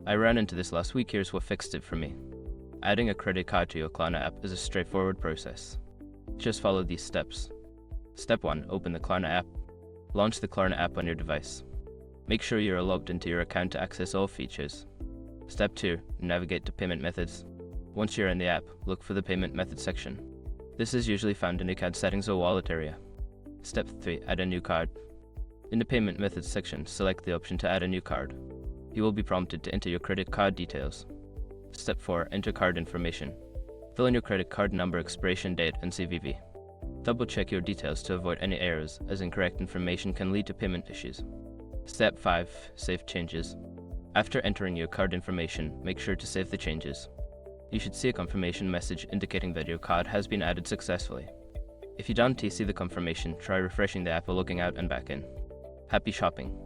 I ran into this last week. Here's what fixed it for me. Adding a credit card to your Klarna app is a straightforward process. Just follow these steps. Step 1. Open the Klarna app. Launch the Klarna app on your device. Make sure you are logged into your account to access all features. Step 2. Navigate to payment methods. Once you're in the app, look for the payment method section. This is usually found in the account settings or wallet area. Step 3. Add a new card. In the payment methods section, select the option to add a new card. You will be prompted to enter your credit card details. Step 4. Enter card information. Fill in your credit card number, expiration date, and CVV. Double-check your details to avoid any errors, as incorrect information can lead to payment issues. Step 5. Save changes. After entering your card information, make sure to save the changes. You should see a confirmation message indicating that your card has been added successfully. If you don't see the confirmation, try refreshing the app or logging out and back in. Happy shopping!